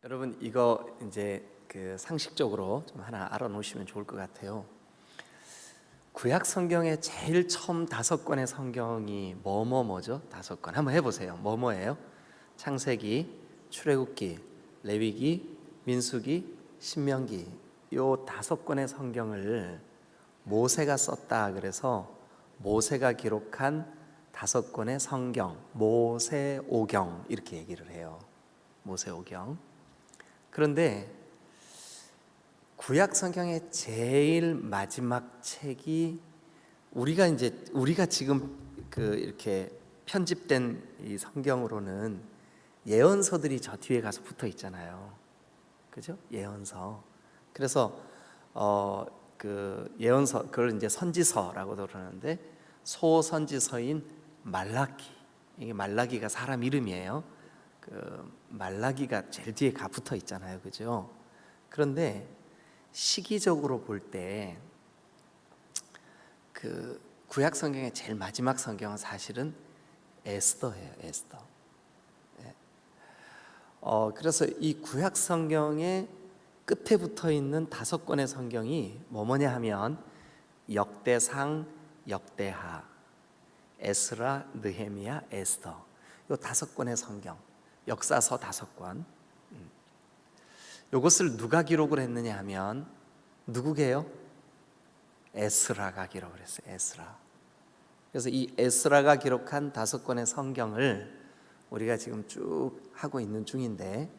여러분 이거 이제 그 상식적으로 좀 하나 알아놓으시면 좋을 것 같아요. 구약 성경의 제일 처음 5권의 성경이 뭐죠? 5권 한번 해보세요. 뭐예요? 창세기, 출애굽기, 레위기, 민수기, 신명기. 요 5권의 성경을 모세가 썼다. 그래서 모세가 기록한 5권의 성경, 모세오경 이렇게 얘기를 해요. 모세오경. 그런데 구약 성경의 제일 마지막 책이 우리가 지금 이렇게 편집된 이 성경으로는 예언서들이 저 뒤에 가서 붙어 있잖아요. 그죠? 예언서. 그래서 그 예언서 그걸 이제 선지서라고도 그러는데 소선지서인 말라기. 이게 말라기가 사람 이름이에요. 그 말라기가 제일 뒤에 가 붙어 있잖아요. 그죠? 그런데 시기적으로 볼 때 그 구약 성경의 제일 마지막 성경은 사실은 에스더예요. 에스더. 네. 그래서 이 구약 성경의 끝에 붙어 있는 5권의 성경이 뭐냐 하면 역대상, 역대하, 에스라, 느헤미야, 에스더. 요 5권의 성경, 역사서 5권. 이것을 누가 기록을 했느냐 하면 누구게요? 에스라가 기록을 했어요. 에스라. 그래서 이 에스라가 기록한 5권의 성경을 우리가 지금 쭉 하고 있는 중인데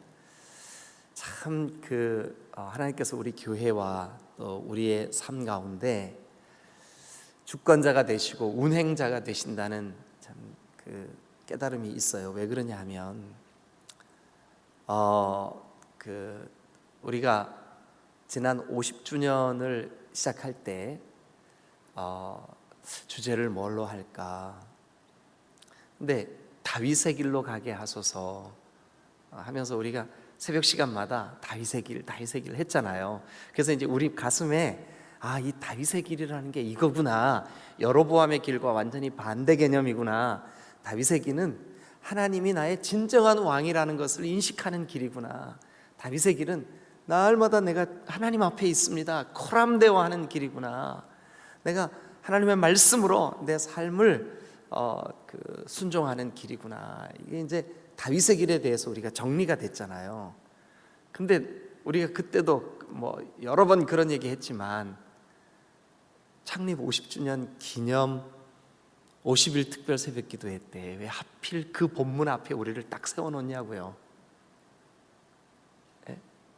참 하나님께서 우리 교회와 또 우리의 삶 가운데 주권자가 되시고 운행자가 되신다는 참 깨달음이 있어요. 왜 그러냐 하면 우리가 지난 50주년을 시작할 때 주제를 뭘로 할까? 근데 다윗의 길로 가게 하소서 하면서 우리가 새벽 시간마다 다윗의 길 했잖아요. 그래서 이제 우리 가슴에 이 다윗의 길이라는 게 이거구나. 여로보암의 길과 완전히 반대 개념이구나. 다윗의 길은 하나님이 나의 진정한 왕이라는 것을 인식하는 길이구나. 다윗의 길은 날마다 내가 하나님 앞에 있습니다. 코람대화하는 길이구나. 내가 하나님의 말씀으로 내 삶을 순종하는 길이구나. 이게 이제 다윗의 길에 대해서 우리가 정리가 됐잖아요. 근데 우리가 그때도 여러 번 그런 얘기 했지만 창립 50주년 기념 50일 특별 새벽 기도회 때 왜 하필 그 본문 앞에 우리를 딱 세워놓냐고요.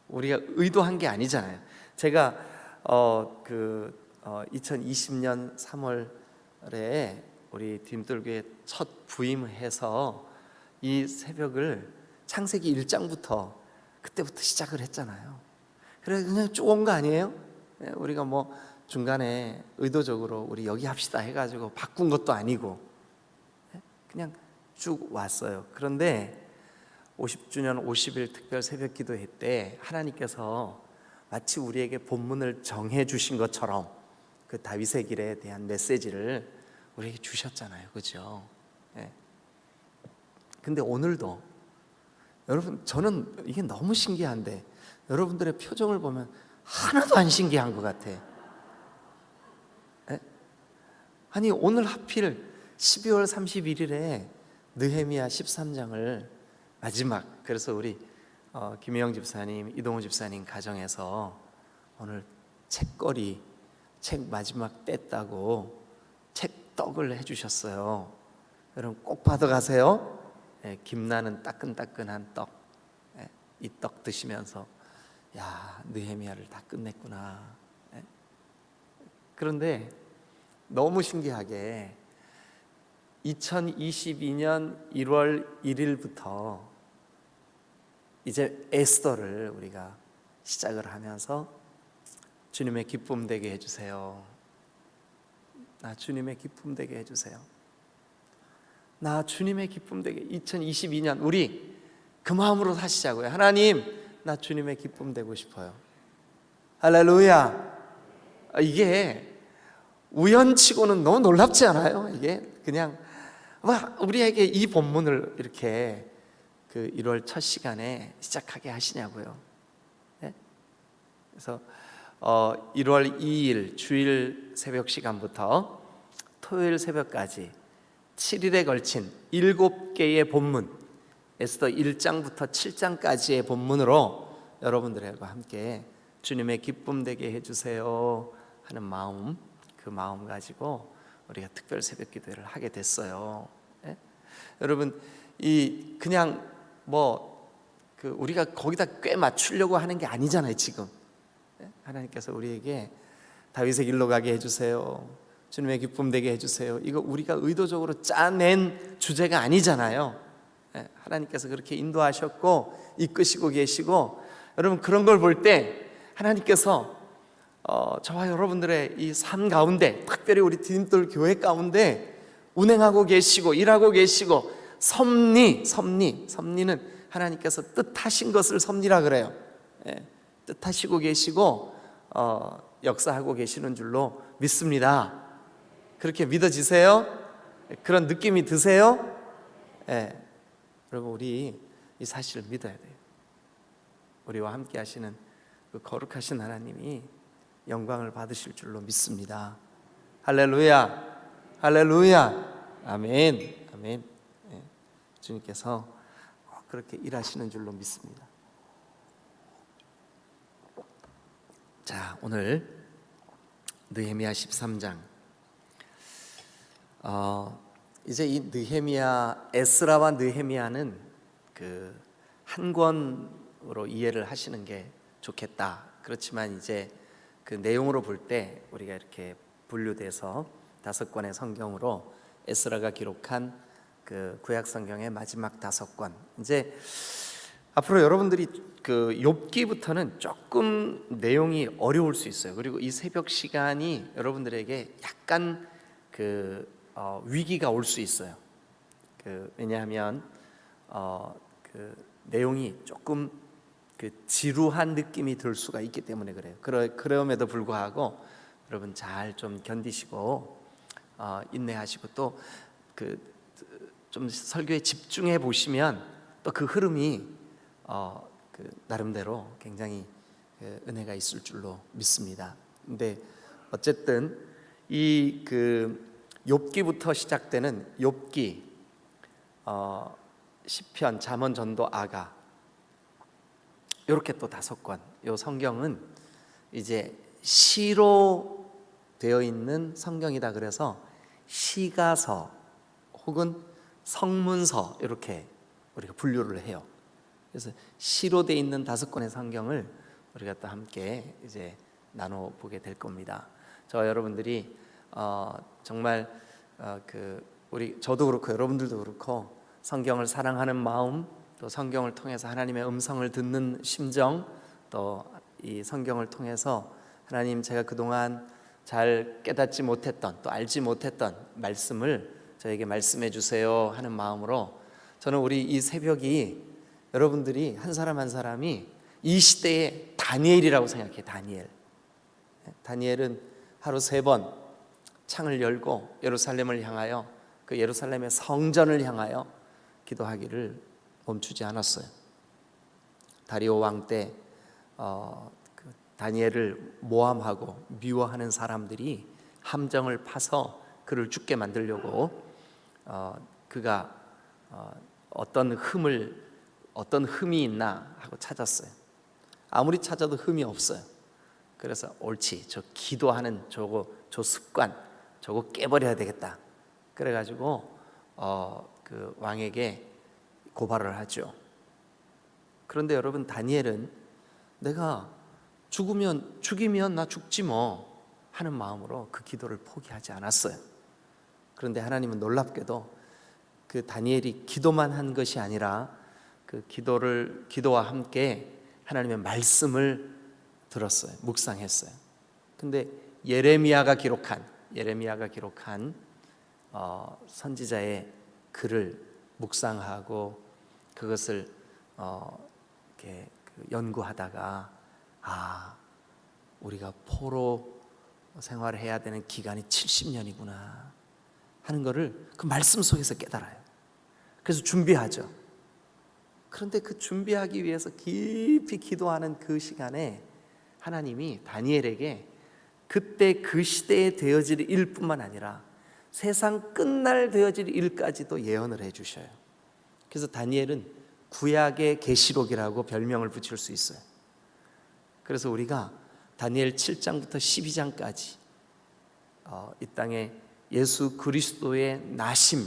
우리가 의도한 게 아니잖아요. 제가 2020년 3월에 우리 딤돌교회 첫 부임해서 이 새벽을 창세기 1장부터 그때부터 시작을 했잖아요. 그래서 그냥 쭉 온 거 아니에요? 우리가 중간에 의도적으로 우리 여기 합시다 해가지고 바꾼 것도 아니고 그냥 쭉 왔어요. 그런데 50주년 50일 특별 새벽 기도회 때 하나님께서 마치 우리에게 본문을 정해 주신 것처럼 그 다윗의 길에 대한 메시지를 우리에게 주셨잖아요. 그죠? 근데 오늘도 여러분, 저는 이게 너무 신기한데 여러분들의 표정을 보면 하나도 안 신기한 것 같아. 아니 오늘 하필 12월 31일에 느헤미야 13장을 마지막, 그래서 우리 김혜영 집사님, 이동호 집사님 가정에서 오늘 책거리, 책 마지막 뗐다고 책떡을 해주셨어요. 여러분 꼭 받아가세요. 김나는 따끈따끈한 떡, 이 떡 드시면서 야, 느헤미야를 다 끝냈구나. 그런데 너무 신기하게 2022년 1월 1일부터 이제 에스더를 우리가 시작을 하면서 주님의 기쁨 되게 해주세요. 나 주님의 기쁨 되게 해주세요. 나 주님의 기쁨 되게. 2022년 우리 그 마음으로 사시자고요. 하나님, 나 주님의 기쁨 되고 싶어요. 할렐루야. 이게 우연치고는 너무 놀랍지 않아요? 이게 그냥 우리에게 이 본문을 이렇게 그 1월 첫 시간에 시작하게 하시냐고요. 네? 그래서 1월 2일 주일 새벽 시간부터 토요일 새벽까지 7일에 걸친 7개의 본문, 에스더 1장부터 7장까지의 본문으로 여러분들과 함께 주님의 기쁨 되게 해주세요 하는 마음, 그 마음 가지고 우리가 특별 새벽 기도를 하게 됐어요. 네? 여러분, 이 그냥 우리가 거기다 꽤 맞추려고 하는 게 아니잖아요. 지금 하나님께서 우리에게 다윗의 길로 가게 해주세요, 주님의 기쁨 되게 해주세요, 이거 우리가 의도적으로 짜낸 주제가 아니잖아요. 하나님께서 그렇게 인도하셨고 이끄시고 계시고, 여러분 그런 걸 볼 때 하나님께서 저와 여러분들의 이 삶 가운데, 특별히 우리 디딤돌 교회 가운데 운행하고 계시고 일하고 계시고, 섭리는 하나님께서 뜻하신 것을 섭리라 그래요. 뜻하시고 계시고 역사하고 계시는 줄로 믿습니다. 그렇게 믿어지세요? 그런 느낌이 드세요? 여러분, 우리 이 사실을 믿어야 돼요. 우리와 함께 하시는 그 거룩하신 하나님이 영광을 받으실 줄로 믿습니다. 할렐루야, 할렐루야, 아멘, 아멘. 주님께서 그렇게 일하시는 줄로 믿습니다. 자, 오늘 느헤미야 13장. 이제 이 느헤미야, 에스라와 느헤미야는 그 한 권으로 이해를 하시는 게 좋겠다. 그렇지만 이제 그 내용으로 볼 때 우리가 이렇게 분류돼서 5권의 성경으로 에스라가 기록한 그 구약 성경의 마지막 5권. 이제 앞으로 여러분들이 그 욥기부터는 조금 내용이 어려울 수 있어요. 그리고 이 새벽 시간이 여러분들에게 약간 위기가 올 수 있어요. 왜냐하면 그 내용이 조금 지루한 느낌이 들 수가 있기 때문에 그래요. 그럼에도 불구하고 여러분 잘 좀 견디시고 인내하시고 또 좀 설교에 집중해 보시면 또 그 흐름이 나름대로 굉장히 은혜가 있을 줄로 믿습니다. 근데 어쨌든 이 욥기부터 시작되는 욥기, 시편, 잠언, 전도, 아가, 이렇게 또 5권. 이 성경은 이제 시로 되어 있는 성경이다. 그래서 시가서 혹은 성문서 이렇게 우리가 분류를 해요. 그래서 시로 되어 있는 5권의 성경을 우리가 또 함께 이제 나눠 보게 될 겁니다. 저와 여러분들이 정말 저도 그렇고 여러분들도 그렇고 성경을 사랑하는 마음, 또 성경을 통해서 하나님의 음성을 듣는 심정, 또 이 성경을 통해서 하나님, 제가 그동안 잘 깨닫지 못했던, 또 알지 못했던 말씀을 저에게 말씀해 주세요 하는 마음으로, 저는 우리 이 새벽이 여러분들이 한 사람 한 사람이 이 시대의 다니엘이라고 생각해요. 다니엘은 하루 3번 창을 열고 예루살렘을 향하여, 그 예루살렘의 성전을 향하여 기도하기를 멈추지 않았어요. 다리오 왕 때 다니엘을 모함하고 미워하는 사람들이 함정을 파서 그를 죽게 만들려고 그가 어떤 흠이 있나 하고 찾았어요. 아무리 찾아도 흠이 없어요. 그래서 옳지, 저 기도하는 저 습관, 저거 깨버려야 되겠다. 그래가지고 그 왕에게 고발을 하죠. 그런데 여러분, 다니엘은 내가 죽이면 나 죽지 뭐 하는 마음으로 그 기도를 포기하지 않았어요. 그런데 하나님은 놀랍게도 그 다니엘이 기도만 한 것이 아니라 그 기도와 함께 하나님의 말씀을 들었어요. 묵상했어요. 근데 예레미야가 기록한 선지자의 글을 묵상하고 그것을 이렇게 연구하다가, 우리가 포로 생활을 해야 되는 기간이 70년이구나 하는 것을 그 말씀 속에서 깨달아요. 그래서 준비하죠. 그런데 그 준비하기 위해서 깊이 기도하는 그 시간에 하나님이 다니엘에게 그때 그 시대에 되어질 일뿐만 아니라 세상 끝날 되어질 일까지도 예언을 해주셔요. 그래서 다니엘은 구약의 계시록이라고 별명을 붙일 수 있어요. 그래서 우리가 다니엘 7장부터 12장까지 이 땅에 예수 그리스도의 나심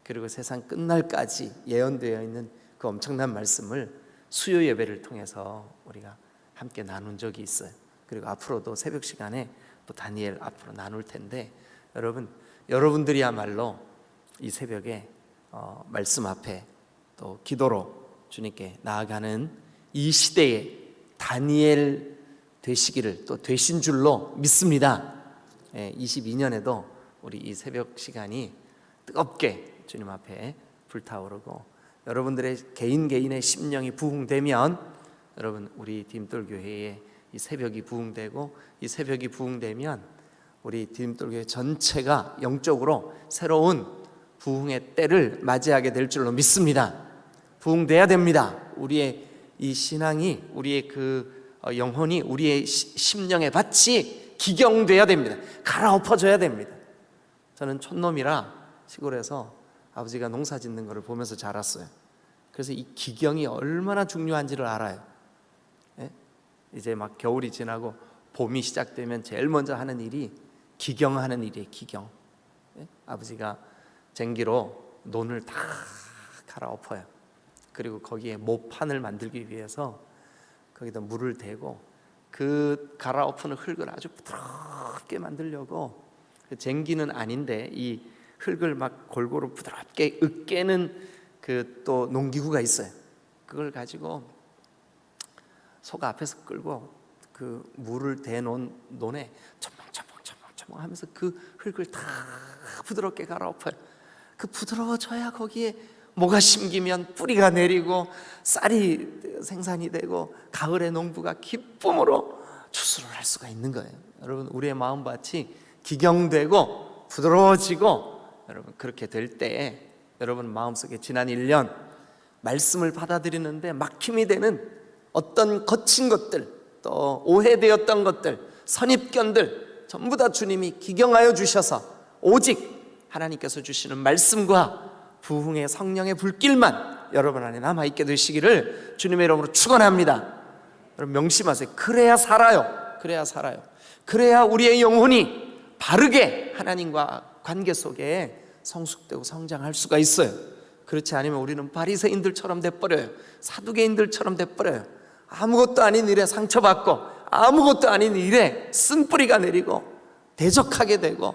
그리고 세상 끝날까지 예언되어 있는 그 엄청난 말씀을 수요 예배를 통해서 우리가 함께 나눈 적이 있어요. 그리고 앞으로도 새벽 시간에 또 다니엘 앞으로 나눌 텐데 여러분들이야말로 이 새벽에 말씀 앞에 또 기도로 주님께 나아가는 이 시대에 다니엘 되시기를 또 되신 줄로 믿습니다. 22년에도 우리 이 새벽 시간이 뜨겁게 주님 앞에 불타오르고 여러분들의 개인의 심령이 부흥되면 여러분 우리 디딤돌교회의 이 새벽이 부흥되고 이 새벽이 부흥되면 우리 디딤돌교회 전체가 영적으로 새로운 부흥의 때를 맞이하게 될 줄로 믿습니다. 부흥돼야 됩니다. 우리의 이 신앙이 우리의 그 영혼이 우리의 심령의 밭이 기경돼야 됩니다. 갈아엎어져야 됩니다. 저는 촌놈이라 시골에서 아버지가 농사 짓는 것을 보면서 자랐어요. 그래서 이 기경이 얼마나 중요한지를 알아요. 이제 막 겨울이 지나고 봄이 시작되면 제일 먼저 하는 일이 기경하는 일이에요. 기경. 아버지가 쟁기로 논을 다 갈아엎어요. 그리고 거기에 모판을 만들기 위해서 거기다 물을 대고 그 갈아엎은 흙을 아주 부드럽게 만들려고 쟁기는 아닌데 이 흙을 막 골고루 부드럽게 으깨는 그 또 농기구가 있어요. 그걸 가지고 소가 앞에서 끌고 그 물을 대놓은 논에 첨벙첨벙 하면서 그 흙을 다 부드럽게 갈아엎어요. 그 부드러워져야 거기에 뭐가 심기면 뿌리가 내리고 쌀이 생산이 되고 가을의 농부가 기쁨으로 추수를 할 수가 있는 거예요. 여러분 우리의 마음밭이 기경되고 부드러워지고 여러분 그렇게 될 때에 여러분 마음속에 지난 1년 말씀을 받아들이는데 막힘이 되는 어떤 거친 것들 또 오해되었던 것들 선입견들 전부 다 주님이 기경하여 주셔서 오직 하나님께서 주시는 말씀과 부흥의 성령의 불길만 여러분 안에 남아있게 되시기를 주님의 이름으로 축원합니다. 여러분 명심하세요. 그래야 살아요. 그래야 우리의 영혼이 바르게 하나님과 관계 속에 성숙되고 성장할 수가 있어요. 그렇지 않으면 우리는 바리새인들처럼 돼버려요. 사두개인들처럼 돼버려요. 아무것도 아닌 일에 상처받고 아무것도 아닌 일에 쓴뿌리가 내리고 대적하게 되고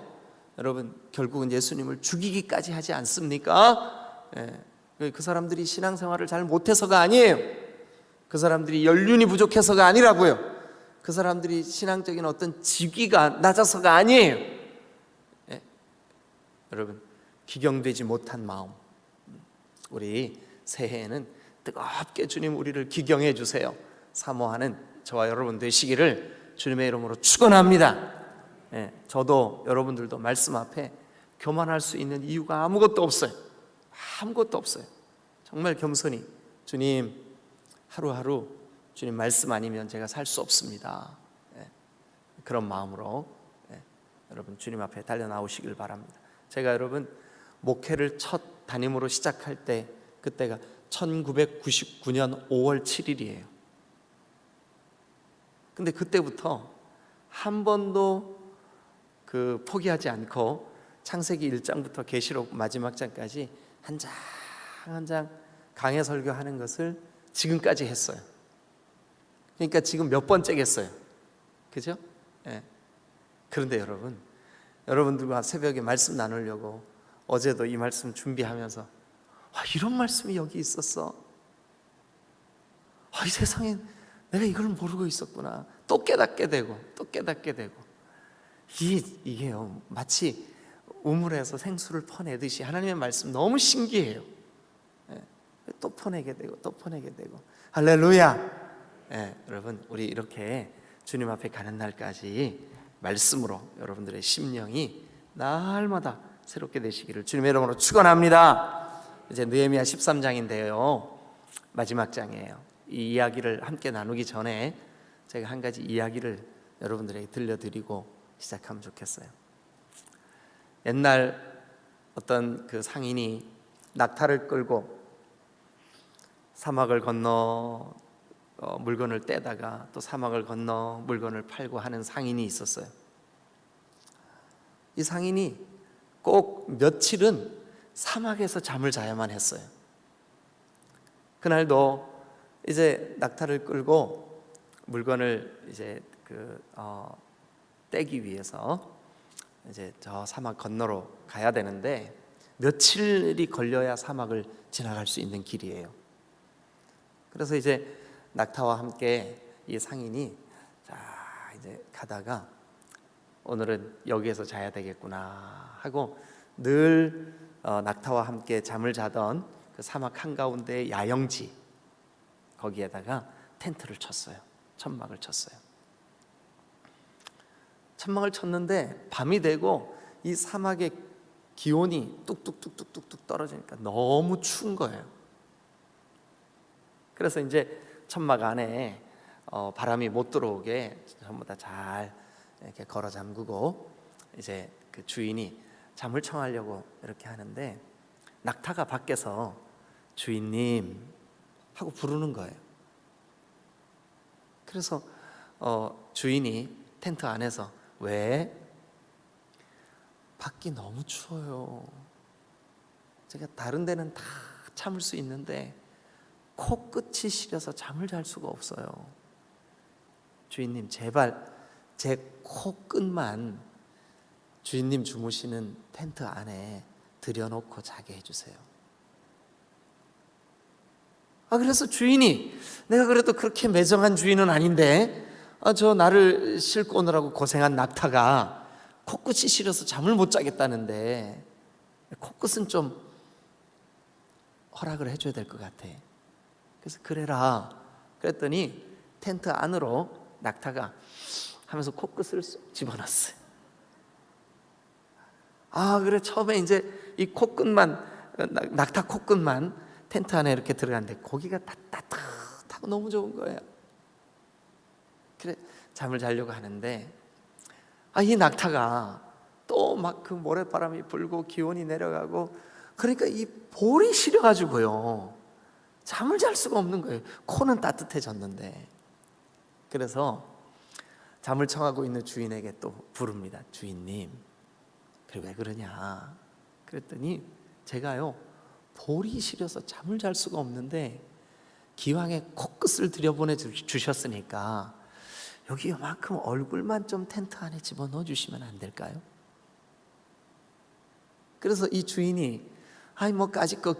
여러분 결국은 예수님을 죽이기까지 하지 않습니까? 그 사람들이 신앙생활을 잘 못해서가 아니에요. 그 사람들이 연륜이 부족해서가 아니라고요. 그 사람들이 신앙적인 어떤 직위가 낮아서가 아니에요. 여러분 기경되지 못한 마음 우리 새해에는 뜨겁게 주님 우리를 기경해 주세요. 사모하는 저와 여러분 되시기를 주님의 이름으로 축원합니다. 저도 여러분들도 말씀 앞에 교만할 수 있는 이유가 아무것도 없어요. 정말 겸손히 주님 하루하루 주님 말씀 아니면 제가 살 수 없습니다. 그런 마음으로 여러분 주님 앞에 달려나오시길 바랍니다. 제가 여러분 목회를 첫 담임으로 시작할 때 그때가 1999년 5월 7일이에요. 근데 그때부터 한 번도 포기하지 않고 창세기 1장부터 계시록 마지막 장까지 한 장 한 장 강해 설교하는 것을 지금까지 했어요. 그러니까 지금 몇 번째겠어요. 그죠? 그런데 여러분들과 새벽에 말씀 나누려고 어제도 이 말씀 준비하면서 이런 말씀이 여기 있었어. 이 세상에 내가 이걸 모르고 있었구나. 또 깨닫게 되고 이게요 마치 우물에서 생수를 퍼내듯이 하나님의 말씀 너무 신기해요. 또 퍼내게 되고 할렐루야. 여러분 우리 이렇게 주님 앞에 가는 날까지 말씀으로 여러분들의 심령이 날마다 새롭게 되시기를 주님의 이름으로 축원합니다. 이제 느헤미야 13장인데요 마지막 장이에요. 이 이야기를 함께 나누기 전에 제가 한 가지 이야기를 여러분들에게 들려드리고 시작하면 좋겠어요. 옛날 어떤 그 상인이 낙타를 끌고 사막을 건너 물건을 떼다가 또 사막을 건너 물건을 팔고 하는 상인이 있었어요. 이 상인이 꼭 며칠은 사막에서 잠을 자야만 했어요. 그날도 이제 낙타를 끌고 물건을 이제 떼기 위해서 이제 저 사막 건너로 가야 되는데 며칠이 걸려야 사막을 지나갈 수 있는 길이에요. 그래서 이제 낙타와 함께 이 상인이 자 이제 가다가 오늘은 여기에서 자야 되겠구나 하고 늘 낙타와 함께 잠을 자던 그 사막 한가운데의 야영지 거기에다가 텐트를 쳤어요. 천막을 쳤어요. 천막을 쳤는데 밤이 되고 이 사막의 기온이 뚝뚝뚝뚝뚝 떨어지니까 너무 추운 거예요. 그래서 이제 천막 안에 바람이 못 들어오게 전부 다 잘 이렇게 걸어 잠그고 이제 그 주인이 잠을 청하려고 이렇게 하는데 낙타가 밖에서 주인님 하고 부르는 거예요. 그래서 주인이 텐트 안에서 왜? 밖이 너무 추워요. 제가 다른 데는 다 참을 수 있는데 코끝이 시려서 잠을 잘 수가 없어요. 주인님 제발 제 코끝만 주인님 주무시는 텐트 안에 들여놓고 자게 해주세요. 그래서 주인이 내가 그래도 그렇게 매정한 주인은 아닌데 저 나를 싣고 오느라고 고생한 낙타가 코끝이 시려서 잠을 못 자겠다는데 코끝은 좀 허락을 해줘야 될 것 같아. 그래서 그래라 그랬더니 텐트 안으로 낙타가 하면서 코끝을 쏙 집어넣었어요. 그래 처음에 이제 이 코끝만 낙타 코끝만 텐트 안에 이렇게 들어갔는데 고기가 따뜻하고 너무 좋은 거예요. 그래 잠을 자려고 하는데 이 낙타가 또 막 그 모래바람이 불고 기온이 내려가고 그러니까 이 볼이 시려가지고요 잠을 잘 수가 없는 거예요. 코는 따뜻해졌는데. 그래서 잠을 청하고 있는 주인에게 또 부릅니다. 주인님 그래 왜 그러냐 그랬더니 제가요 볼이 시려서 잠을 잘 수가 없는데 기왕에 코끝을 들여보내 주셨으니까 여기 요만큼 얼굴만 좀 텐트 안에 집어넣어 주시면 안 될까요? 그래서 이 주인이 뭐 까짓 거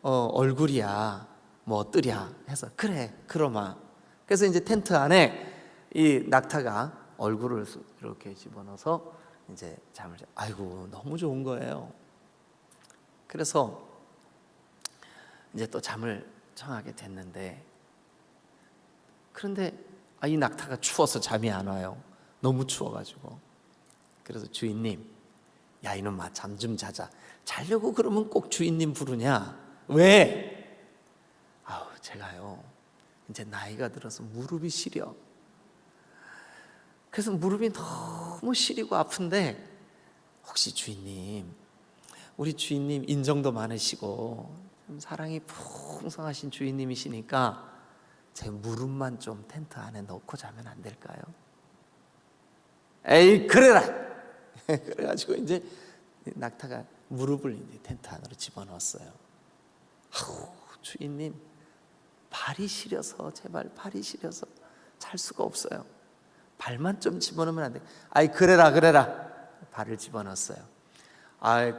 얼굴이야 뭐 어떠랴 해서 그래 그러마. 그래서 이제 텐트 안에 이 낙타가 얼굴을 이렇게 집어넣어서 이제 잠을 아이고 너무 좋은 거예요. 그래서 이제 또 잠을 청하게 됐는데 그런데 이 낙타가 추워서 잠이 안 와요. 너무 추워가지고. 그래서 주인님 야 이놈아 잠 좀 자자. 자려고 그러면 꼭 주인님 부르냐? 왜? 제가요 이제 나이가 들어서 무릎이 시려. 그래서 무릎이 너무 시리고 아픈데 혹시 주인님 우리 주인님 인정도 많으시고 좀 사랑이 풍성하신 주인님이시니까 제 무릎만 좀 텐트 안에 넣고 자면 안 될까요? 에이 그래라. 그래가지고 이제 낙타가 무릎을 이제 텐트 안으로 집어넣었어요. 주인님 발이 시려서 제발 발이 시려서 잘 수가 없어요. 발만 좀 집어넣으면 안 돼. 그래라 발을 집어넣었어요.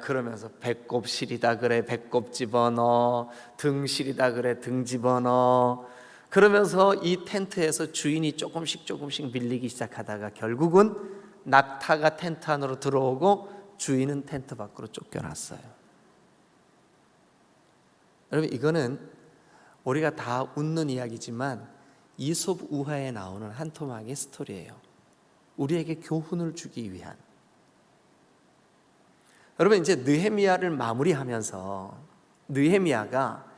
그러면서 배꼽 시리다 그래 배꼽 집어넣어, 등 시리다 그래 등 집어넣어. 그러면서 이 텐트에서 주인이 조금씩 밀리기 시작하다가 결국은 낙타가 텐트 안으로 들어오고 주인은 텐트 밖으로 쫓겨났어요. 여러분 이거는 우리가 다 웃는 이야기지만 이솝 우화에 나오는 한 토막의 스토리예요. 우리에게 교훈을 주기 위한. 여러분 이제 느헤미야를 마무리하면서 느헤미야가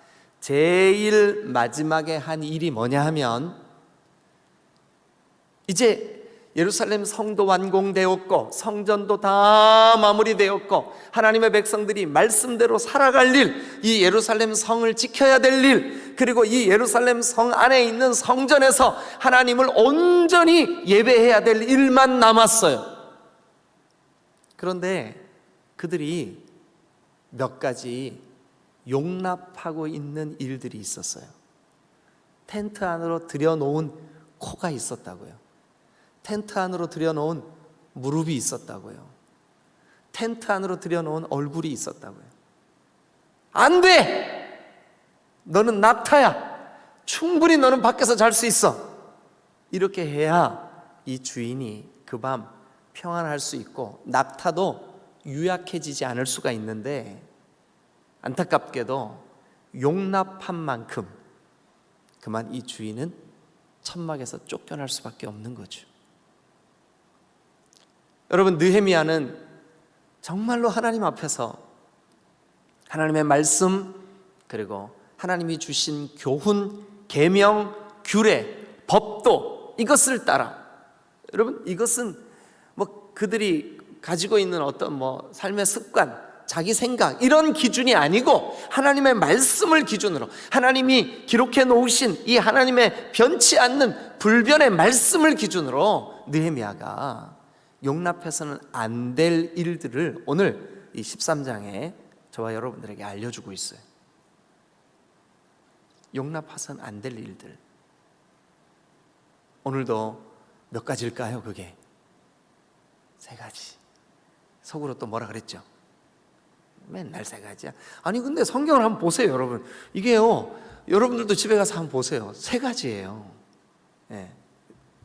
제일 마지막에 한 일이 뭐냐 하면, 이제 예루살렘 성도 완공되었고 성전도 다 마무리되었고 하나님의 백성들이 말씀대로 살아갈 일, 이 예루살렘 성을 지켜야 될 일, 그리고 이 예루살렘 성 안에 있는 성전에서 하나님을 온전히 예배해야 될 일만 남았어요. 그런데 그들이 몇 가지 용납하고 있는 일들이 있었어요. 텐트 안으로 들여놓은 코가 있었다고요. 텐트 안으로 들여놓은 무릎이 있었다고요. 텐트 안으로 들여놓은 얼굴이 있었다고요. 안 돼! 너는 낙타야. 충분히 너는 밖에서 잘 수 있어. 이렇게 해야 이 주인이 그 밤 평안할 수 있고 낙타도 유약해지지 않을 수가 있는데, 안타깝게도 용납한 만큼 그만 이 주인은 천막에서 쫓겨날 수밖에 없는 거죠. 여러분, 느헤미야는 정말로 하나님 앞에서 하나님의 말씀, 그리고 하나님이 주신 교훈, 계명, 규례, 법도 이것을 따라, 여러분, 이것은 뭐 그들이 가지고 있는 어떤 삶의 습관, 자기 생각, 이런 기준이 아니고 하나님의 말씀을 기준으로, 하나님이 기록해 놓으신 이 하나님의 변치 않는 불변의 말씀을 기준으로 느헤미야가 용납해서는 안 될 일들을 오늘 이 13장에 저와 여러분들에게 알려주고 있어요. 용납해서는 안 될 일들. 오늘도 몇 가지일까요? 그게 3가지. 속으로 또 뭐라 그랬죠? 맨날 3가지야. 아니 근데 성경을 한번 보세요, 여러분. 이게요, 여러분들도 집에 가서 한번 보세요. 3가지예요. 네.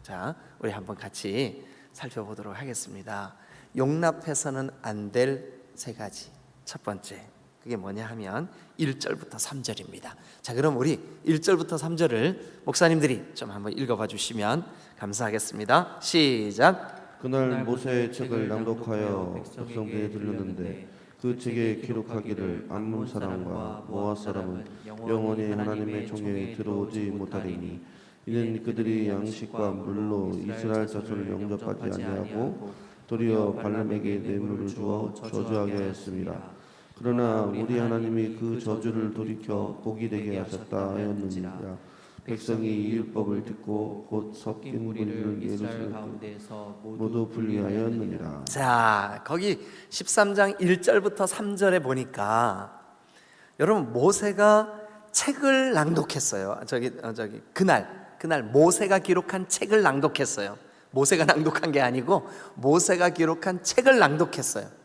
자, 우리 한번 같이 살펴보도록 하겠습니다. 용납해서는 안 될 3가지. 첫 번째, 그게 뭐냐 하면 1절부터 3절입니다. 자, 그럼 우리 1절부터 3절을 목사님들이 좀 한번 읽어봐 주시면 감사하겠습니다. 시작. 그날 모세의 책을 낭독하여 백성들에 들렸는데 그 책에 기록하기를 암몬 사람과 모압 사람은 영원히 하나님의 총회에 들어오지 못하리니 이는 그들이 양식과 물로 이스라엘 자손을 영접하지 아니하고 도리어 발람에게 뇌물을 주어 저주하게 하였습니다. 그러나 우리 하나님이 그 저주를 돌이켜 복이 되게 하셨다 하였느니라. 백성이 이 율법을 듣고 곧 섞인 무리를 예루살렘 가운데에서 모두 분리하였느니라. 자, 거기 13장 1절부터 3절에 보니까 여러분, 모세가 책을 낭독했어요. 그날 모세가 기록한 책을 낭독했어요. 모세가 낭독한 게 아니고 모세가 기록한 책을 낭독했어요.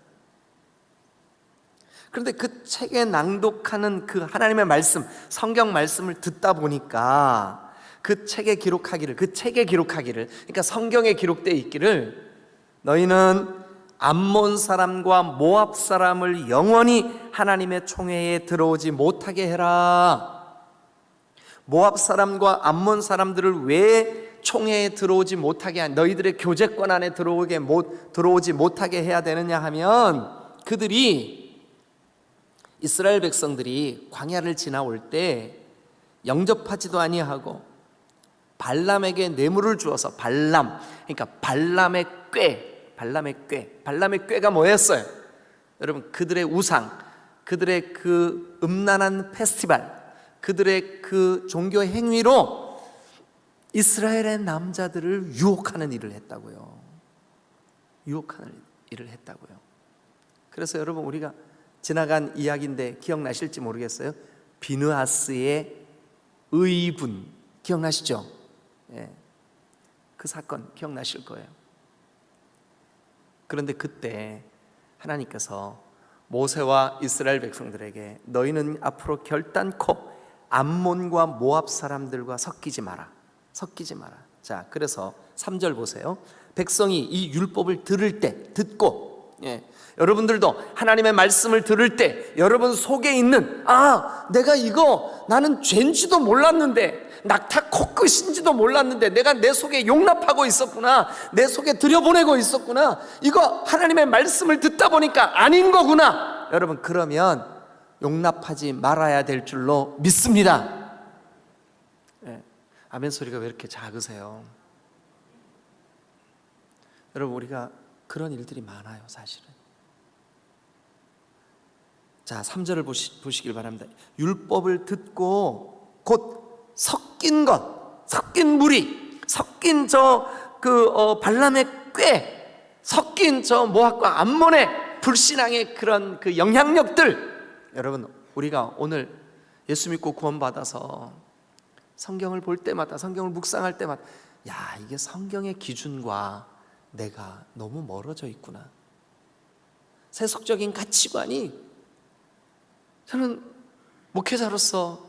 그런데 그 책에 낭독하는 그 하나님의 말씀, 성경 말씀을 듣다 보니까 그 책에 기록하기를, 그러니까 성경에 기록되어 있기를, 너희는 암몬 사람과 모압 사람을 영원히 하나님의 총회에 들어오지 못하게 해라. 모압 사람과 암몬 사람들을 왜 총회에 들어오지 못하게, 너희들의 교제권 안에 들어오지 못하게 해야 되느냐 하면, 그들이, 이스라엘 백성들이 광야를 지나올 때 영접하지도 아니하고 발람에게 뇌물을 주어서, 그러니까 발람의 꾀가 뭐였어요? 여러분, 그들의 우상, 그들의 그 음란한 페스티벌, 그들의 그 종교 행위로 이스라엘의 남자들을 유혹하는 일을 했다고요. 그래서 여러분, 우리가 지나간 이야기인데 기억나실지 모르겠어요. 비느하스의 의분 기억나시죠? 예. 그 사건 기억나실 거예요. 그런데 그때 하나님께서 모세와 이스라엘 백성들에게 너희는 앞으로 결단코 암몬과 모압 사람들과 섞이지 마라. 자, 그래서 3절 보세요. 백성이 이 율법을 들을 때, 듣고, 여러분들도 하나님의 말씀을 들을 때 여러분 속에 있는, 내가 이거 나는 죄인지도 몰랐는데, 낙타 코끝인지도 몰랐는데 내가 내 속에 용납하고 있었구나, 내 속에 들여보내고 있었구나, 이거 하나님의 말씀을 듣다 보니까 아닌 거구나. 여러분, 그러면 용납하지 말아야 될 줄로 믿습니다. 예. 아멘 소리가 왜 이렇게 작으세요? 여러분, 우리가 그런 일들이 많아요, 사실은. 자, 3절을 보시길 바랍니다. 율법을 듣고 곧 섞인 것, 섞인 무리, 섞인 발람의 꾀, 섞인 모압과 암몬의 불신앙의 그런 그 영향력들. 여러분, 우리가 오늘 예수 믿고 구원받아서 성경을 볼 때마다, 성경을 묵상할 때마다, 야, 이게 성경의 기준과 내가 너무 멀어져 있구나. 세속적인 가치관이, 저는 목회자로서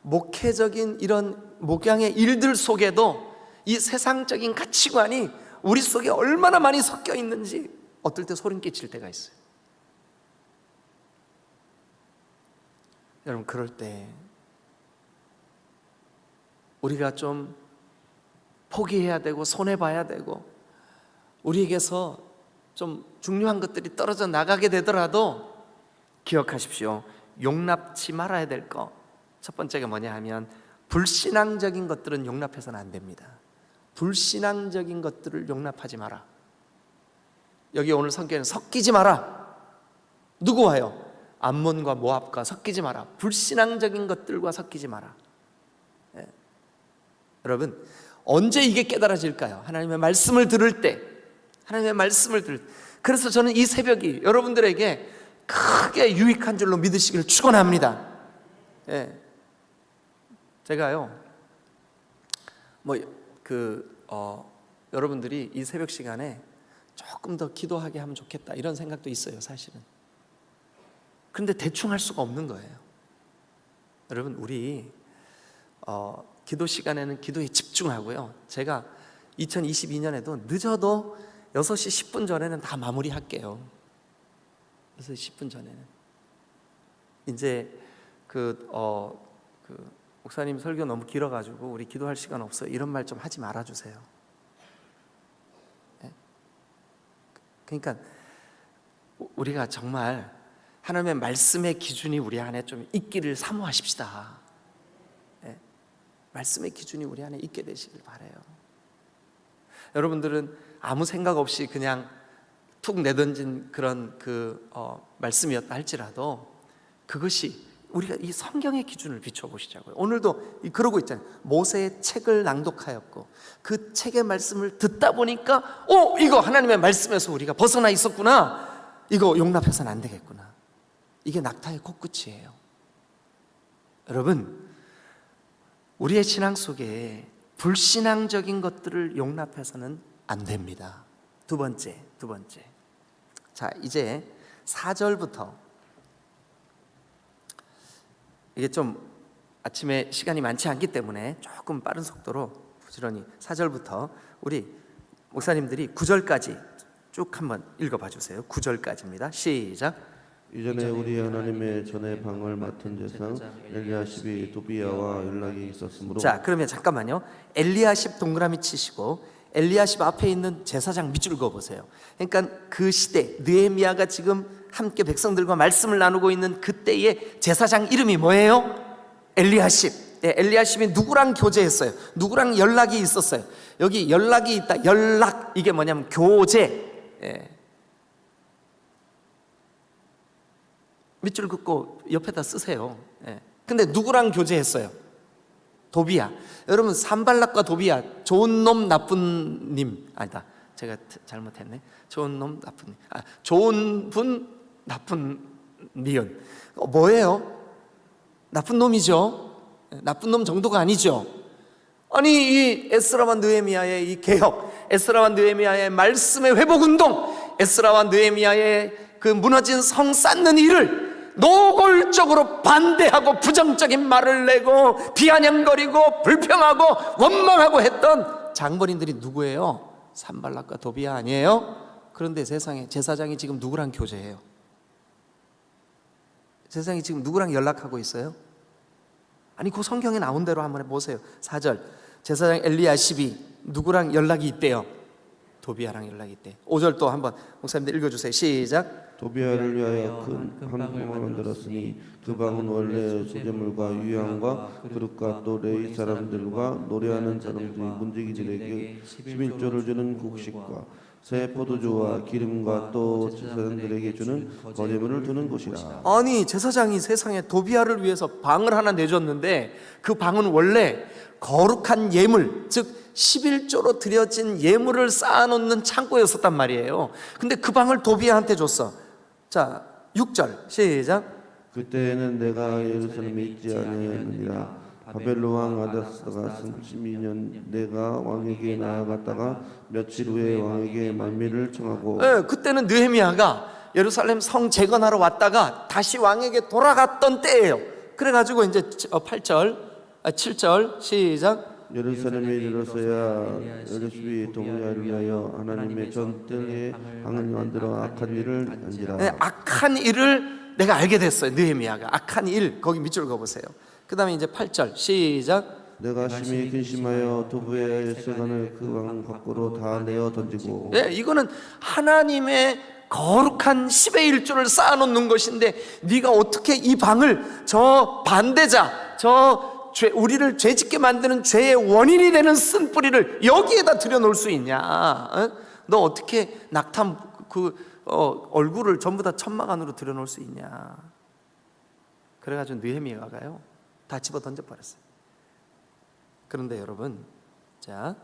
목회적인 이런 목양의 일들 속에도 이 세상적인 가치관이 우리 속에 얼마나 많이 섞여 있는지 어떨 때 소름 끼칠 때가 있어요. 여러분, 그럴 때 우리가 좀 포기해야 되고 손해봐야 되고 우리에게서 좀 중요한 것들이 떨어져 나가게 되더라도 기억하십시오. 용납치 말아야 될 거, 첫 번째가 뭐냐 하면 불신앙적인 것들은 용납해서는 안 됩니다. 불신앙적인 것들을 용납하지 마라. 여기 오늘 성경에는 섞이지 마라. 누구와요? 암몬과 모압과 섞이지 마라. 불신앙적인 것들과 섞이지 마라. 예. 여러분, 언제 이게 깨달아질까요? 하나님의 말씀을 들을 때, 하나님의 말씀을 들을 때. 그래서 저는 이 새벽이 여러분들에게 크게 유익한 줄로 믿으시기를 축원합니다. 예. 제가요, 여러분들이 이 새벽 시간에 조금 더 기도하게 하면 좋겠다, 이런 생각도 있어요, 사실은. 근데 대충 할 수가 없는 거예요. 여러분, 우리 기도 시간에는 기도에 집중하고요. 제가 2022년에도 늦어도 6시 10분 전에는 다 마무리할게요. 6시 10분 전에는. 이제 목사님 설교 너무 길어가지고 우리 기도할 시간 없어요, 이런 말 좀 하지 말아주세요. 네? 그러니까 우리가 정말 하나님의 말씀의 기준이 우리 안에 좀 있기를 사모하십시다. 네? 말씀의 기준이 우리 안에 있게 되시길 바라요. 여러분들은 아무 생각 없이 그냥 툭 내던진 그런 말씀이었다 할지라도 그것이 우리가 이 성경의 기준을 비춰보시자고요. 오늘도 그러고 있잖아요. 모세의 책을 낭독하였고 그 책의 말씀을 듣다 보니까 이거 하나님의 말씀에서 우리가 벗어나 있었구나, 이거 용납해서는 안 되겠구나. 이게 낙타의 코끝이에요. 여러분, 우리의 신앙 속에 불신앙적인 것들을 용납해서는 안 됩니다. 두 번째. 자, 이제 4절부터, 이게 좀 아침에 시간이 많지 않기 때문에 조금 빠른 속도로 부지런히 4절부터 우리 목사님들이 9절까지 쭉 한번 읽어봐 주세요. 9절까지입니다. 시작. 이전에 우리 하나님의 전에 방을 맡은 제사장 엘리야십이 도비야와 연락이 있었으므로. 자, 그러면 잠깐만요. 엘리야십 동그라미 치시고 엘리야십 앞에 있는 제사장 밑줄 그어보세요. 그러니까 그 시대 느헤미야가 지금 함께 백성들과 말씀을 나누고 있는 그때의 제사장 이름이 뭐예요? 엘리야십. 네, 엘리야십이 누구랑 교제했어요? 누구랑 연락이 있었어요? 여기 연락이 있다. 연락, 이게 뭐냐면 교제. 예. 밑줄 긋고 옆에다 쓰세요. 예. 근데 누구랑 교제했어요? 도비야. 여러분, 산발락과 도비야, 좋은 놈 나쁜 님, 아니다, 제가 잘못했네. 좋은 놈 나쁜 님, 좋은 분 나쁜 니은. 뭐예요? 나쁜 놈이죠. 나쁜 놈 정도가 아니죠. 아니, 이 에스라와 느헤미야의 이 개혁, 에스라와 느헤미야의 말씀의 회복운동, 에스라와 느헤미야의 그 무너진 성 쌓는 일을 노골적으로 반대하고 부정적인 말을 내고 비아냥거리고 불평하고 원망하고 했던 장본인들이 누구예요? 산발락과 도비야 아니에요? 그런데 세상에 제사장이 지금 누구랑 교제해요? 세상이 지금 누구랑 연락하고 있어요? 아니, 그 성경에 나온 대로 한번 해보세요. 4절, 제사장 엘리야십이 누구랑 연락이 있대요? 도비아랑 연락이 있대. 5절 또 한번 목사님들 읽어주세요. 시작. 도비아를 위하여 큰 한 방을 만들었으니 그 방은 원래 소재물과 유향과 그릇과 또 레위 사람들과 노래하는 사람들이 문지기들에게 11조를 주는 곡식과 새 포도주와 기름과 또 제사장들에게 주는 거제물을 두는 곳이라. 아니 제사장이 세상에 도비아를 위해서 방을 하나 내줬는데 그 방은 원래 거룩한 예물, 즉 11조로 드려진 예물을 쌓아놓는 창고였었단 말이에요. 근데 그 방을 도비아한테 줬어. 자 6절 시작. 그때에는 내가 예루살렘에 있지 아니하느니라. 바벨론 왕 아다스가 32년 내가 왕에게 나아갔다가 며칠 후에 왕에게 만미를 청하고. 그때는 느헤미야가 예루살렘 성 재건하러 왔다가 다시 왕에게 돌아갔던 때예요. 그래가지고 이제 7절 시작. 예루살렘에 이르러서야 엘리십이 동리아를 위하여 하나님의 전뜰에 방을 만들어 악한 일을 한지라. 악한 일을 내가 알게 됐어요. 느헤미야가 악한 일, 거기 밑줄 그어보세요. 그 다음에 이제 8절 시작. 내가 심히 근심하여 도부의 세간을 그 방 밖으로 다 내어 던지고. 이거는 하나님의 거룩한 10의 1조를 쌓아놓는 것인데 네가 어떻게 이 방을 저 반대자, 우리를 죄짓게 만드는 죄의 원인이 되는 쓴뿌리를 여기에다 들여놓을 수 있냐? 너 어떻게 낙탐 얼굴을 전부 다 천막 안으로 들여놓을 수 있냐? 그래가지고 느헤미야가요 다 집어 던져버렸어요. 그런데 여러분, 자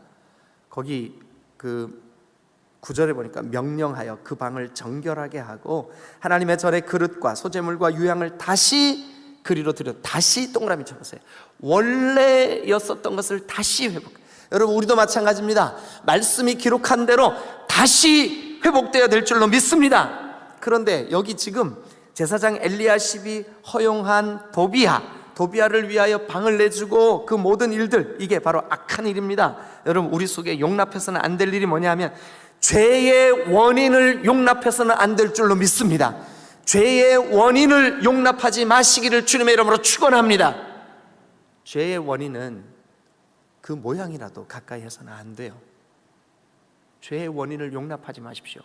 거기 그 9절에 보니까 명령하여 그 방을 정결하게 하고 하나님의 절의 그릇과 소재물과 유향을 다시 그리로 들여. 다시 동그라미 쳐보세요. 원래였었던 것을 다시 회복. 여러분 우리도 마찬가지입니다. 말씀이 기록한 대로 다시 회복되어야 될 줄로 믿습니다. 그런데 여기 지금 제사장 엘리야십이 허용한 도비아를 위하여 방을 내주고 그 모든 일들, 이게 바로 악한 일입니다. 여러분 우리 속에 용납해서는 안 될 일이 뭐냐면 죄의 원인을 용납해서는 안 될 줄로 믿습니다. 죄의 원인을 용납하지 마시기를 주님의 이름으로 축원합니다. 죄의 원인은 그 모양이라도 가까이 해서는 안 돼요. 죄의 원인을 용납하지 마십시오.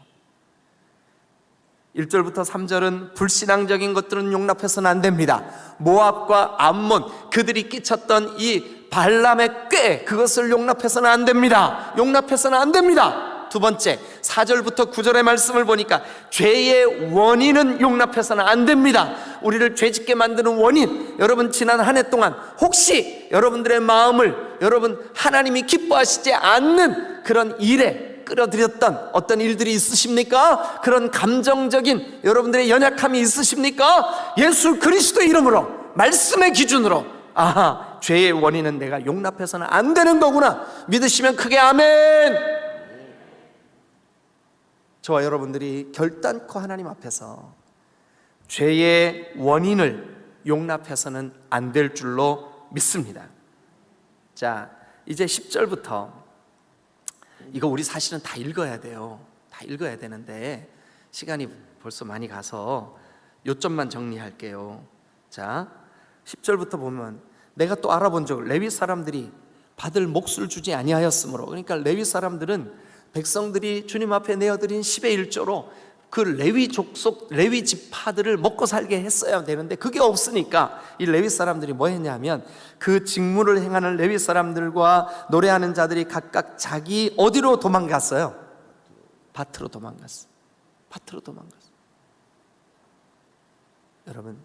1절부터 3절은 불신앙적인 것들은 용납해서는 안 됩니다. 모압과 암몬, 그들이 끼쳤던 이 발람의 꾀, 그것을 용납해서는 안 됩니다. 용납해서는 안 됩니다. 두 번째, 4절부터 9절의 말씀을 보니까 죄의 원인은 용납해서는 안 됩니다. 우리를 죄짓게 만드는 원인, 여러분 지난 한 해 동안 혹시 여러분들의 마음을 여러분 하나님이 기뻐하시지 않는 그런 일에 끌어들였던 어떤 일들이 있으십니까? 그런 감정적인 여러분들의 연약함이 있으십니까? 예수 그리스도의 이름으로, 말씀의 기준으로, 아하, 죄의 원인은 내가 용납해서는 안 되는 거구나 믿으시면 크게 아멘. 저와 여러분들이 결단코 하나님 앞에서 죄의 원인을 용납해서는 안 될 줄로 믿습니다. 자, 이제 10절부터 이거 우리 사실은 다 읽어야 돼요. 다 읽어야 되는데 시간이 벌써 많이 가서 요점만 정리할게요. 자, 10절부터 보면 내가 또 알아본 적, 레위 사람들이 받을 몫을 주지 아니하였으므로, 그러니까 레위 사람들은 백성들이 주님 앞에 내어드린 10의 1조로 그 레위 족속, 레위 지파들을 먹고 살게 했어야 되는데 그게 없으니까 이 레위 사람들이 뭐 했냐면 그 직무를 행하는 레위 사람들과 노래하는 자들이 각각 자기 어디로 도망갔어요? 밭으로 도망갔어요. 밭으로 도망갔어요. 여러분,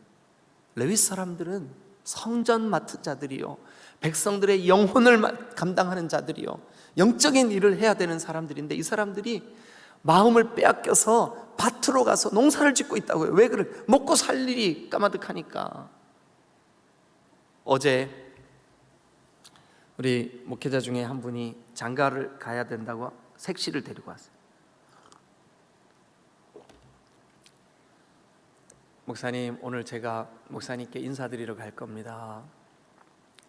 레위 사람들은 성전 맡은 자들이요, 백성들의 영혼을 감당하는 자들이요, 영적인 일을 해야 되는 사람들인데 이 사람들이 마음을 빼앗겨서 밭으로 가서 농사를 짓고 있다고요. 왜 그래? 먹고 살 일이 까마득하니까. 어제 우리 목회자 중에 한 분이 장가를 가야 된다고 색시를 데리고 왔어요. 목사님, 오늘 제가 목사님께 인사드리러 갈 겁니다.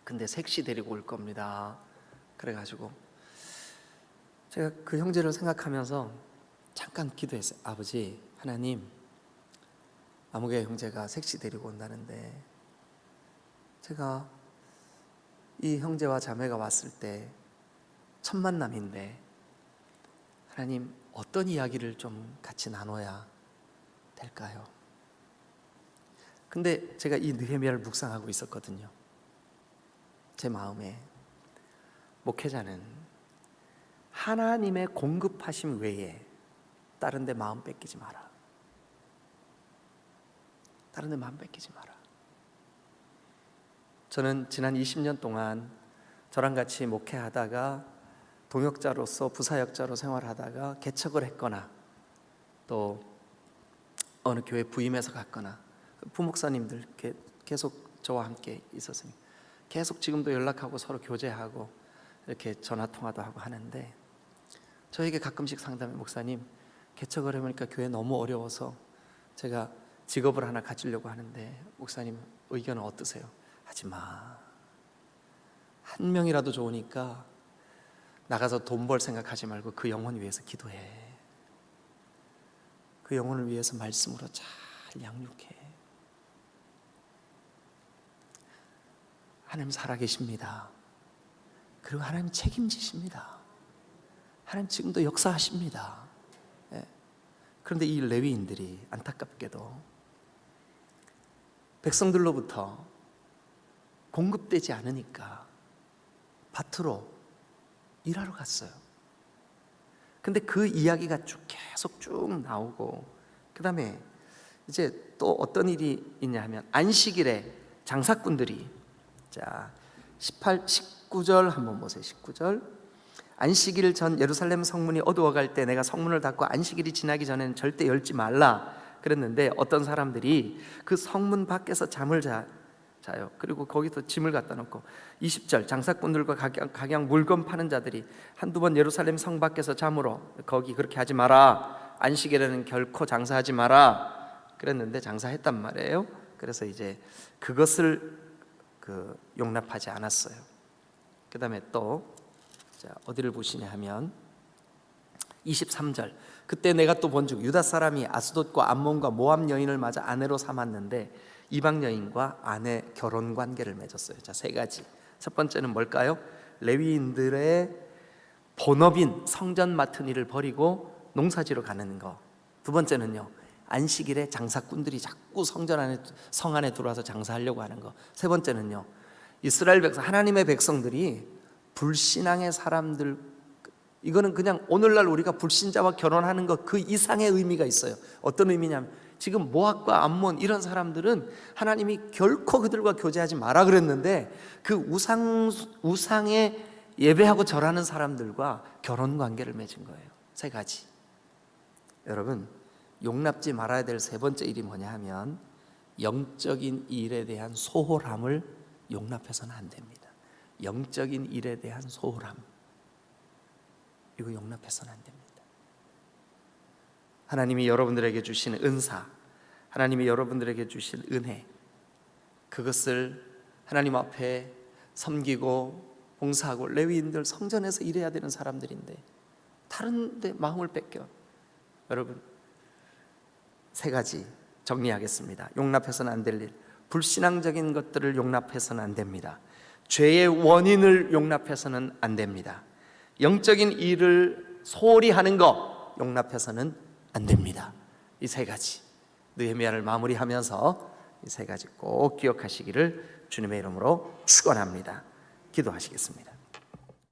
근데 색시 데리고 올 겁니다. 그래가지고 제가 그 형제를 생각하면서 잠깐 기도했어요. 아버지, 하나님, 아무개 형제가 색시 데리고 온다는데 제가 이 형제와 자매가 왔을 때 첫 만남인데 하나님, 어떤 이야기를 좀 같이 나눠야 될까요? 근데 제가 이 느헤미야를 묵상하고 있었거든요. 제 마음에 목회자는 하나님의 공급하심 외에 다른 데 마음 뺏기지 마라. 다른 데 마음 뺏기지 마라. 저는 지난 20년 동안 저랑 같이 목회하다가 동역자로서 부사역자로 생활하다가 개척을 했거나 또 어느 교회 부임해서 갔거나 부목사님들 계속 저와 함께 있었으니 계속 지금도 연락하고 서로 교제하고 이렇게 전화통화도 하고 하는데, 저에게 가끔씩 상담해, 목사님 개척을 해보니까 교회 너무 어려워서 제가 직업을 하나 가지려고 하는데 목사님 의견은 어떠세요? 하지마. 한 명이라도 좋으니까 나가서 돈 벌 생각하지 말고 그 영혼 위해서 기도해. 그 영혼을 위해서 말씀으로 잘 양육해. 하나님 살아계십니다. 그리고 하나님 책임지십니다. 하나님 지금도 역사하십니다. 예. 그런데 이 레위인들이 안타깝게도 백성들로부터 공급되지 않으니까 밭으로 일하러 갔어요. 근데 그 이야기가 계속 쭉 나오고, 그 다음에 이제 또 어떤 일이 있냐 하면 안식일에 장사꾼들이, 자 19절 한번 보세요. 19절, 안식일 전 예루살렘 성문이 어두워갈 때 내가 성문을 닫고 안식일이 지나기 전에는 절대 열지 말라 그랬는데, 어떤 사람들이 그 성문 밖에서 잠을 자요. 그리고 거기서 짐을 갖다 놓고, 20절, 장사꾼들과 각양 물건 파는 자들이 한두 번 예루살렘 성 밖에서 잠으로, 거기 그렇게 하지 마라, 안식일에는 결코 장사하지 마라 그랬는데 장사했단 말이에요. 그래서 이제 그것을 용납하지 않았어요. 그 다음에 또 어디를 보시냐 하면 23절, 그때 내가 또 본즉 유다 사람이 아스돗과 암몬과 모압 여인을 맞아 아내로 삼았는데 이방 여인과 아내 결혼 관계를 맺었어요. 자, 세 가지. 첫 번째는 뭘까요? 레위인들의 본업인 성전 맡은 일을 버리고 농사지로 가는 거. 두 번째는요, 안식일에 장사꾼들이 자꾸 성 안에 들어와서 장사하려고 하는 거. 세 번째는요, 이스라엘 백성, 하나님의 백성들이 불신앙의 사람들, 이거는 그냥 오늘날 우리가 불신자와 결혼하는 것 그 이상의 의미가 있어요. 어떤 의미냐면, 지금 모압과 암몬 이런 사람들은 하나님이 결코 그들과 교제하지 마라 그랬는데, 그 우상에 예배하고 절하는 사람들과 결혼 관계를 맺은 거예요. 세 가지. 여러분, 용납지 말아야 될 세 번째 일이 뭐냐 하면, 영적인 일에 대한 소홀함을 용납해서는 안 됩니다. 영적인 일에 대한 소홀함, 이거 용납해서는 안 됩니다. 하나님이 여러분들에게 주신 은사, 하나님이 여러분들에게 주신 은혜, 그것을 하나님 앞에 섬기고 봉사하고, 레위인들 성전에서 일해야 되는 사람들인데 다른 데 마음을 뺏겨. 여러분, 세 가지 정리하겠습니다. 용납해서는 안 될 일, 불신앙적인 것들을 용납해서는 안 됩니다. 죄의 원인을 용납해서는 안 됩니다. 영적인 일을 소홀히 하는 거 용납해서는 안 됩니다. 이 세 가지, 느헤미야를 마무리하면서 이 세 가지 꼭 기억하시기를 주님의 이름으로 축원합니다. 기도하시겠습니다.